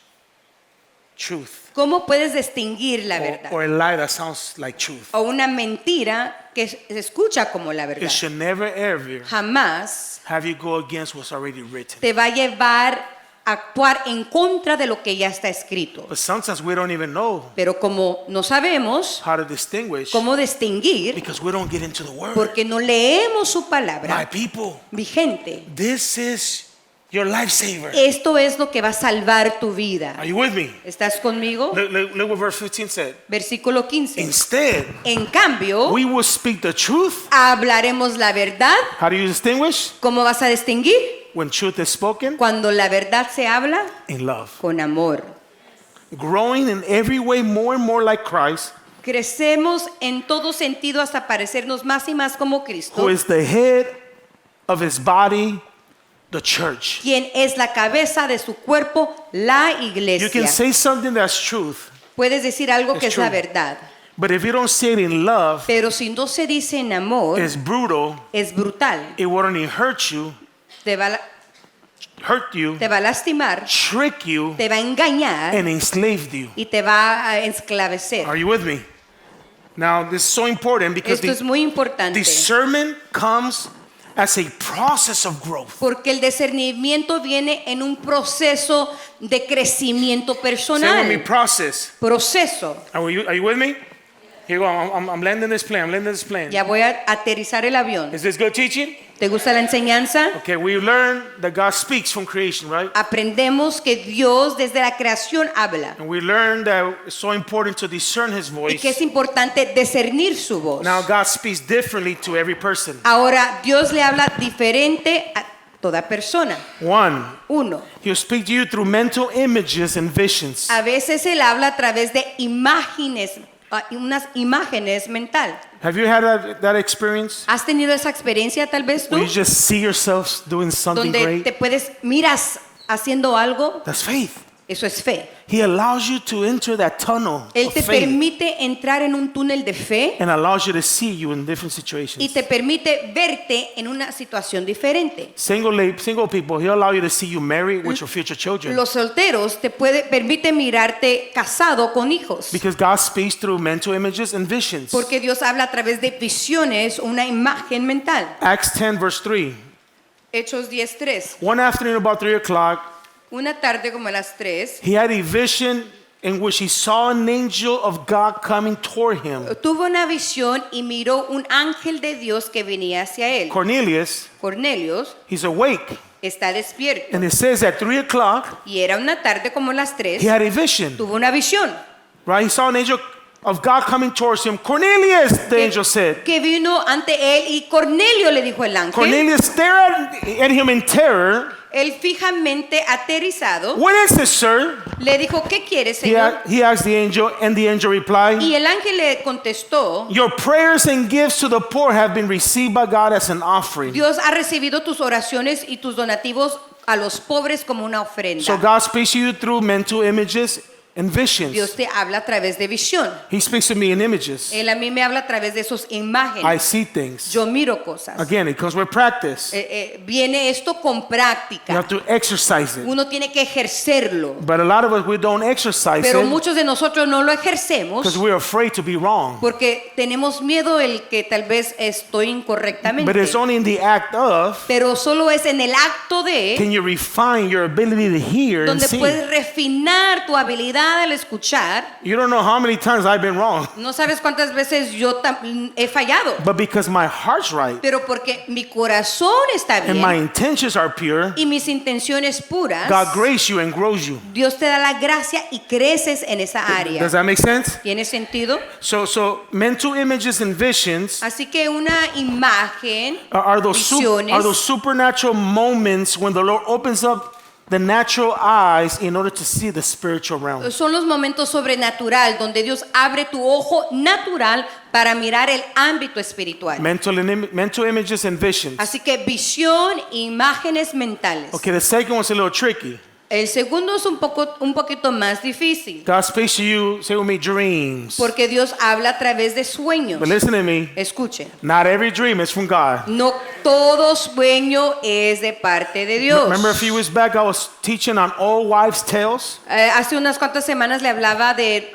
truth ¿Cómo puedes distinguir la verdad? or a lie that sounds like truth? O una mentira que se escucha como la verdad. It should never ever Jamás have you go against what's already written. te va a llevar a actuar en contra de lo que ya está escrito. But sometimes we don't even know Pero como no sabemos how to distinguish cómo distinguir, because we don't get into the word. porque no leemos su My palabra people, vigente, this is your lifesaver. esto es lo que va a salvar tu vida. Are you with me? ¿Estás conmigo? Look what verse 15 said. Versículo 15. Instead, En cambio, we will speak the truth. hablaremos la verdad. How do you distinguish? ¿Cómo vas a distinguir? When truth is spoken Cuando la verdad se habla in love. con amor. Growing in every way more and more like Christ, Crecemos en todo sentido hasta parecernos más y más como Cristo, who is the head of his body, the church. quien es la cabeza de su cuerpo, la You iglesia. can say something that's truth, Puedes decir algo que It's es la true. verdad, but if you don't say it in love, pero si no se dice en amor, it's brutal. es brutal. It won't only hurt you, Te va hurt you, te va a lastimar, trick you, te va a engañar and enslaved you. y te va a esclarecer. Are you with me? Now, this is so important because Esto es muy importante discernment comes as a process of growth. porque el discernimiento viene en un proceso de crecimiento Say with me, personal. process. Proceso. Are you with me? Here we go. I'm landing this plane. I'm landing this plane. Ya voy a aterrizar el avión. Is this good teaching? ¿Te gusta la enseñanza? Okay, we learn that God speaks from creation, right? Aprendemos que Dios desde la creación habla And we learn that it's so important to discern His y voice. que es importante discernir su voz. Now, God speaks differently to every person. Ahora, Dios le habla diferente a toda persona. Uno, He'll speak to you through mental images and visions. a veces Él habla a través de imágenes, unas imágenes mental. Have you had that experience? ¿Has tenido esa experiencia tal vez tú? Where you just see yourself doing something Donde te great? miras haciendo algo, That's faith. eso es fe. He allows you to enter that tunnel Él of te faith permite entrar en un túnel de fe and allows you to see you in different y situations. te permite verte en una situación diferente. Single people, He'll allow you to see you married with your future children. Los solteros permite mirarte casado con hijos. Because God speaks through mental images and visions. Porque Dios habla a través de visiones, una imagen mental. Acts 10 verse 3. Hechos 10:3. One afternoon about 3 o'clock, Una tarde como a las 3, he had a vision in which he saw an angel of God coming toward him. tuvo una visión y miró un ángel de Dios que venía hacia él. Cornelius, Cornelius he's awake. está despierto. And it says at 3 o'clock, Y era una tarde como las 3, he had a vision. tuvo una visión. Right? He saw an angel of God coming towards him. Cornelius, the angel said. Que vino ante él y Cornelio le dijo el ángel. Cornelius stared at him in terror. Él fijamente aterrizado What is this, sir? le dijo, ¿qué quieres, He, Señor? he asked the angel, and the angel replied, Y el ángel le contestó, your prayers and gifts to the poor have been received by God as an offering. Dios ha recibido tus oraciones y tus donativos a los pobres como una ofrenda. So God speaks to you through mental images and visions. Dios te habla a través de visión. He speaks to me in images. Él a mí me habla a través de esas I imágenes. see things. Yo miro cosas. Again, it comes with practice. Viene esto con You práctica. have to exercise it. Uno tiene que ejercerlo. But a lot of us, we don't exercise Pero it muchos de nosotros no lo ejercemos because we're afraid to be wrong. porque tenemos miedo el que tal vez estoy incorrectamente. But it's only in the act of Pero solo es en el acto de can you refine your ability to hear and donde see. puedes refinar tu habilidad al escuchar. You don't know how many times I've been wrong. No sabes cuántas veces yo he fallado. But because my heart's right Pero porque mi corazón está and my bien intentions are pure, y mis intenciones puras, God graces you and grows you. Dios te da la gracia y creces en esa área. Does that make sense? ¿Tiene sentido? So mental images and visions Así que una imagen, are those visiones, supernatural moments when the Lord opens up the natural eyes in order to see the spiritual realm. son los momentos sobrenatural donde Dios abre tu ojo natural para mirar el ámbito espiritual. Mental images and visions. Así que visión, imágenes mentales. Okay, the second one's a little tricky. El segundo es un poquito más difícil, God speaks to you, say with me, dreams. porque Dios habla a través de sueños. But listen to me, Escuchen, not every dream is from God. no todo sueño es de parte de Dios. Remember a few weeks back I was teaching on old wives' tales? Hace unas cuantas semanas le hablaba de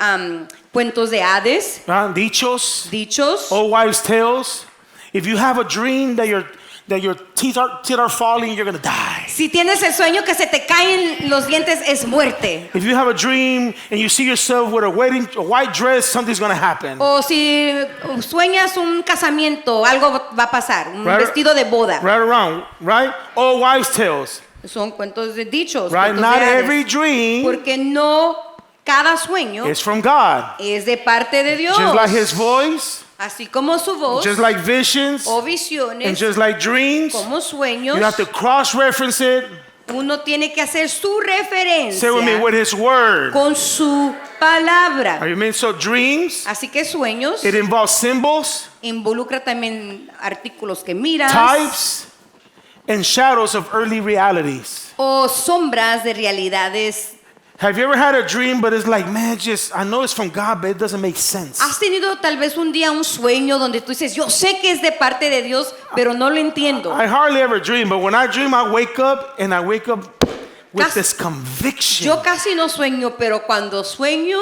cuentos de Hades, Dichos, dichos. old wives' tales. If you have a dream that your teeth are falling, you're going to die. Si tienes el sueño que se te caen los dientes, es muerte. If you have a dream and you see yourself with a white dress, something's going to happen. O si sueñas un casamiento, algo va a pasar, un vestido de boda. Right around, right? Old wives' tales. Son cuentos de dichos, Right? cuentos Not de Hades. every dream Porque no cada sueño is from God. es de parte de Dios. Just like His voice, Así como su voz just like visions, o and visiones, just like dreams, como sueños, you have to cross-reference it. uno tiene que hacer su Say with me, referencia with His word. con su palabra. Are you mean so dreams? Así que sueños It involves symbols, involucra también artículos que miras types, and shadows of early realities. o sombras de realidades. Have you ever had a dream, but it's like, man, I know it's from God, but it doesn't make sense. ¿Has tenido tal vez un día un sueño donde tú dices, yo sé que es de parte de Dios, pero no lo entiendo? I hardly ever dream, but when I dream, I wake up with this conviction Yo casi no sueño, pero cuando sueño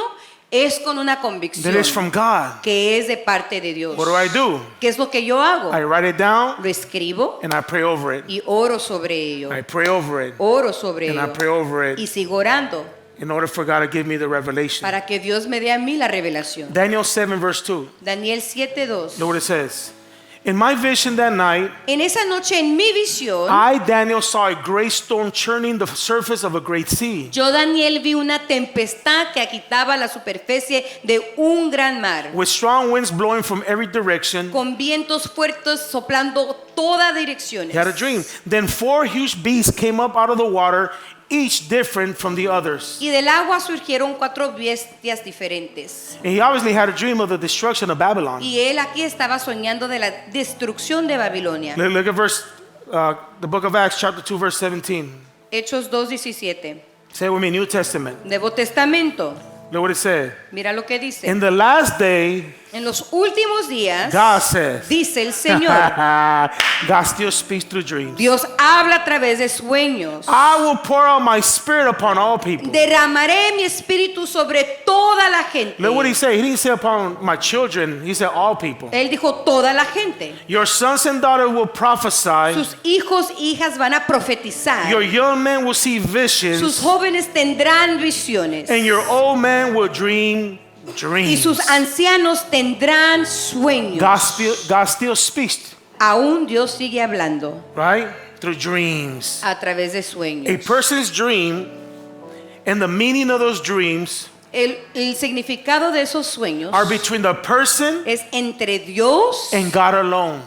es con una that convicción is from God. que es de parte de Dios. What do I do? ¿Qué es lo que yo hago? I write it down Lo escribo and I pray over it. y oro sobre ello. I pray over it Oro sobre and I ello. pray over Y it sigo orando in order for God to give me the revelation. para que Dios me dé a mí la revelación. Daniel 7 verse 2. Daniel 7:2. Look what it says. In my vision that night, En esa noche en mi visión, I, Daniel, saw a great storm churning the surface of a great sea. yo Daniel vi una tempestad que agitaba la superficie de un gran mar, With strong winds blowing from every direction. con vientos fuertes soplando todas direcciones. He had a dream. Then 4 huge beasts came up out of the water, each different from the others. Y del agua surgieron 4 bestias diferentes. And he obviously had a dream of the destruction of Babylon. Y él aquí estaba soñando de la destrucción de Babilonia. Look at the book of Acts, chapter 2, verse 17. Hechos 2:17. Say it with me, New Testament. Nuevo Testamento. Look what it said. Mira lo que dice. In the last day, En los últimos días, God says, dice el Señor, God still speaks through dreams. Dios habla a través de sueños. I will pour out my spirit upon all people. Derramaré mi espíritu sobre toda la gente. Look what he said. He didn't say upon my children. He said all people. Él dijo toda la gente. Your sons and daughters will prophesy. Sus hijos, hijas van a profetizar. Your young men will see Sus visions. jóvenes tendrán visiones. And your old man will dream Y dreams. sus ancianos tendrán sueños. God still speaks, Aún Dios sigue hablando right? Through dreams. a través de A sueños. person's dream and the meaning of those dreams El significado de esos sueños are between the person es entre Dios and God alone.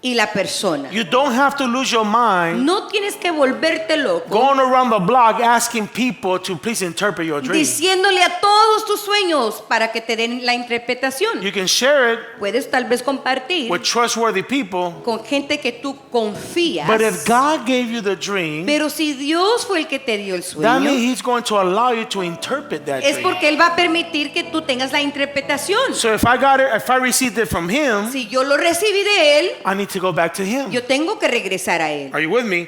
y la persona. You don't have to lose your mind No tienes que volverte loco going around the block asking people to please interpret your dream. diciéndole a todos tus sueños para que te den la interpretación. You can share it Puedes tal vez compartir with trustworthy people, con gente que tú confías. but if God gave you the dream, Pero si Dios fue el que te dio el that means sueño, He's going to allow you to interpret that es dream. porque Él va a permitir que tú tengas la interpretación. So if I received it from Him, Si yo lo recibí de Él, I need to go back to Him. yo tengo que regresar a Él. Are you with me?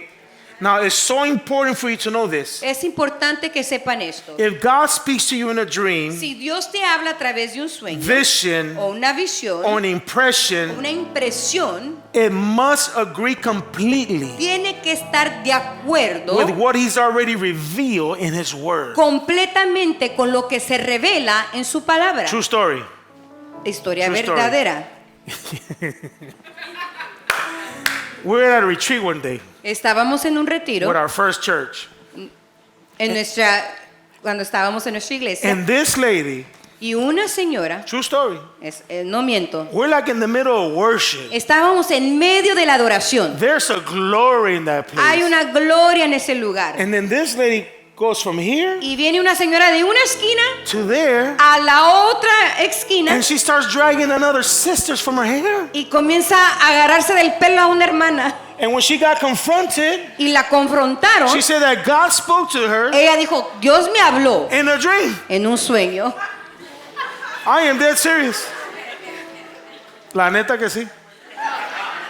Now, it's so important for you to know this. Es importante que sepan esto. If God speaks to you in a dream, Si Dios te habla a través de un sueño vision, o una visión, or an impression, una impresión, it must agree completely tiene que estar de acuerdo with what He's already revealed in His Word. completamente con lo que se revela en su palabra. True story. Historia True story. verdadera. We were at a retreat one day Estábamos en un retiro with our first church. cuando estábamos en nuestra iglesia, And this lady, y una señora, true story, no miento, we're like in the middle of worship. estábamos en medio de la adoración. There's a glory in that Hay place. una gloria en ese lugar. And then this lady goes from here Y viene una señora de una esquina to there, a la otra esquina and she starts dragging another sisters from her hair. y comienza a agarrarse del pelo a una hermana. And when she got confronted, Y la confrontaron. she said that God spoke to her Ella dijo, Dios me habló in a dream. en un sueño. I am dead serious. La neta que sí.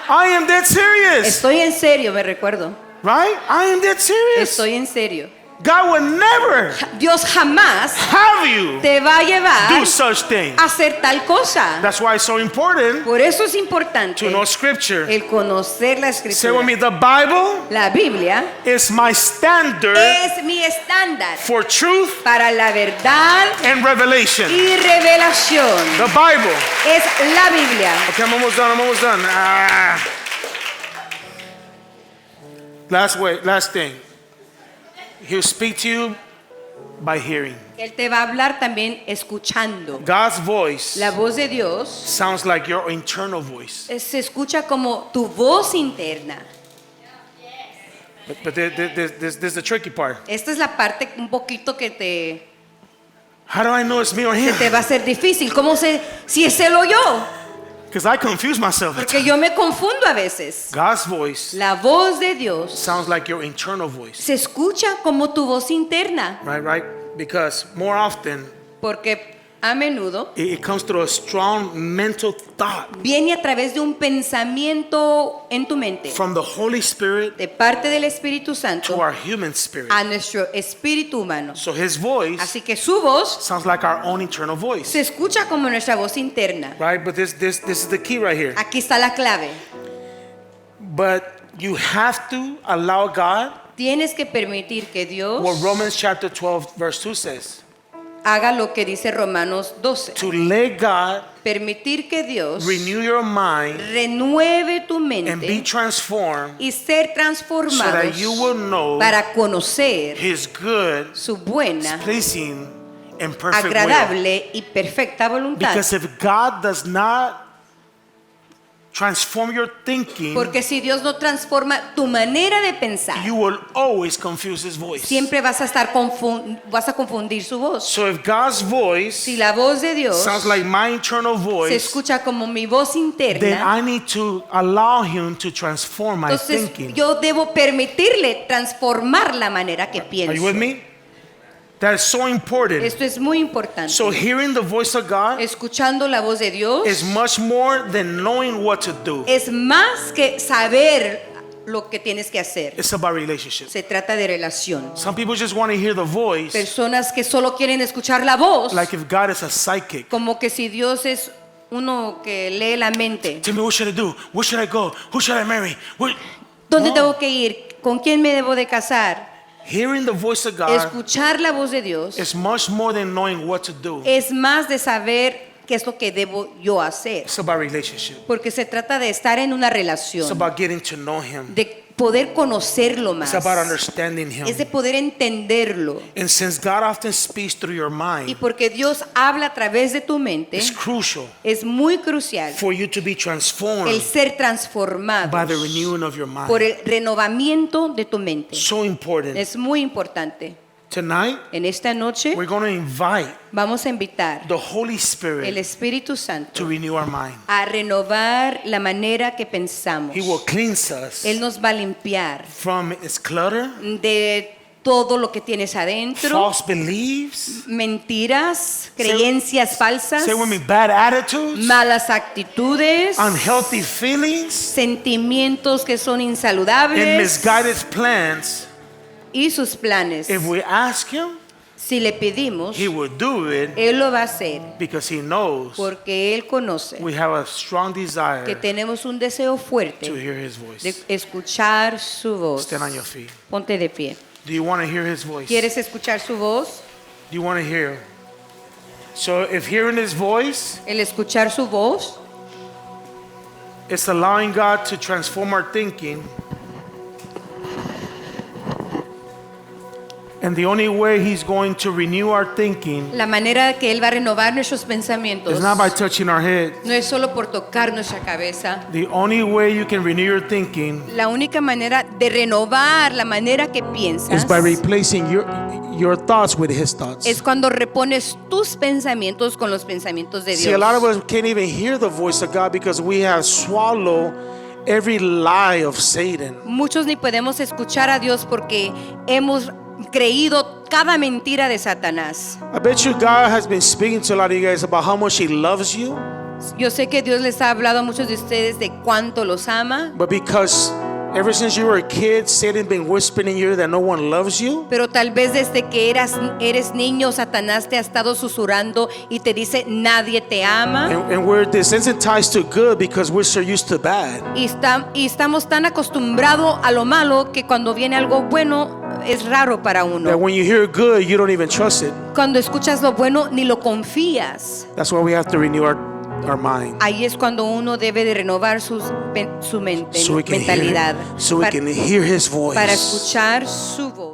I am dead serious. Estoy en serio, me recuerdo. Right? I am dead serious. Estoy en serio. God would never Dios jamás have you te va a llevar do such thing. a hacer tal cosa. That's why it's so important Por eso es importante to know Scripture. el conocer la Say with me, escritura. the Bible La Biblia is my standard es mi estándar for truth para la verdad and revelation. y revelación. The Bible. Es la Biblia. Okay, I'm almost done. I'm almost done. Last thing. He'll speak to you by hearing. Él te va a hablar también escuchando. God's voice La voz de Dios sounds like your internal voice. se escucha como tu voz interna. But there's the tricky part. Esta es la parte un poquito que How do I know it's me or him? te va a ser difícil. ¿Cómo sé si es él o yo? Because I confuse myself. Porque yo me confundo a veces. God's voice La voz de Dios sounds like your internal voice. se escucha como tu voz interna. Right? Because more often, Porque a menudo it comes through a strong mental thought viene a través de un pensamiento en tu mente, from the Holy Spirit de parte del Espíritu to Santo our human spirit. a nuestro espíritu humano. So his voice Así que su voz sounds like our own internal voice, se escucha como nuestra voz interna. right? But this is the key right here. Aquí está la clave. But you have to allow God, Tienes que permitir que Dios what Romans chapter 12 verse 2 says, haga lo que dice Romanos 12. to let God Permitir que Dios renew your mind renueve tu and be mente transformed y ser so transformado that you will know para conocer his good, su buena, pleasing, and perfect will. agradable y perfecta voluntad. Because if God does not transform your thinking, Porque si Dios no transforma tu manera de pensar, you will always confuse his voice. siempre vas a confundir su voz. So if God's voice Si la voz de Dios sounds like my internal se voice, escucha como mi voz then interna, I need to allow him to transform my entonces thinking. yo debo permitirle transformar la manera que Are you with pienso. me? That is so important. Esto es muy importante. So hearing the voice of God Escuchando la voz de Dios is much more than knowing what to do. es más que saber lo que tienes que hacer. It's about relationship. Se trata de relación. Some people just want to hear the voice Personas que solo quieren escuchar la voz, like if God is a psychic. como que si Dios es uno que lee la mente. Tell me, what should I do? Where should I go? Who should I marry? ¿Dónde No. tengo que ir? ¿Con quién me debo de casar? Hearing the voice of God Escuchar la voz de Dios is much more than knowing what to do. es más de saber qué es lo que debo yo hacer. It's about relationship. Porque se trata de estar en una It's relación, about getting to know him. de poder conocerlo más, It's about understanding him. es de poder entenderlo. And since God often speaks through your Y mind, porque Dios habla a través de tu mente, it's crucial es muy crucial for you to be el transformed ser transformado by the renewing of your mind. por el renovamiento de tu mente. So important. Es muy importante. Tonight, En esta noche we're going to invite vamos a invitar the Holy el Spirit Espíritu to Santo renew our mind. a renovar la manera que pensamos. He will cleanse us Él nos va a limpiar from its clutter, de todo lo que tienes adentro, false beliefs, mentiras, creencias falsas, say with me, bad attitudes, malas actitudes, unhealthy feelings, sentimientos que son and insaludables misguided plans. y sus planes. If we ask him, Si le pedimos, he will do it Él lo va a hacer because he knows porque Él conoce we have a strong que desire tenemos un deseo to fuerte hear his de voice. escuchar su voz. Stand on your feet. Ponte de pie. Do you want to hear his voice? ¿Quieres escuchar su voz? Do you want to hear him? So if hearing his voice El escuchar su voz is allowing God to transform our thinking, and the only way he's going to renew our thinking la manera que Él va a renovar nuestros pensamientos is not by touching our head. no es solo por tocar nuestra cabeza. The only way you can renew your thinking La única manera de renovar la manera que is piensas by replacing your thoughts with his thoughts. es cuando repones tus pensamientos con los pensamientos de See, a lot of Dios. us can't even hear the voice of God because we have swallowed every lie of Satan. Muchos ni podemos escuchar a Dios porque hemos creído cada mentira de Satanás. I bet you God has been speaking to a lot of you guys about how much he loves you, Yo sé que Dios les ha hablado a muchos de ustedes de cuánto los ama, but because ever since you were a kid, Satan's been whispering in your ear that no one loves you. pero tal vez desde que eres niño, Satanás te ha estado susurrando y te dice nadie te ama. And we're desensitized to good because we're so used to bad. Y estamos tan acostumbrados a lo malo que cuando viene algo bueno es raro para That uno. when you hear good, you don't even trust it. Cuando escuchas lo bueno ni lo confías. That's why we have to renew our mind. Ahí es cuando uno debe de renovar su mente, So we can mentalidad, hear his para voice. escuchar su voz.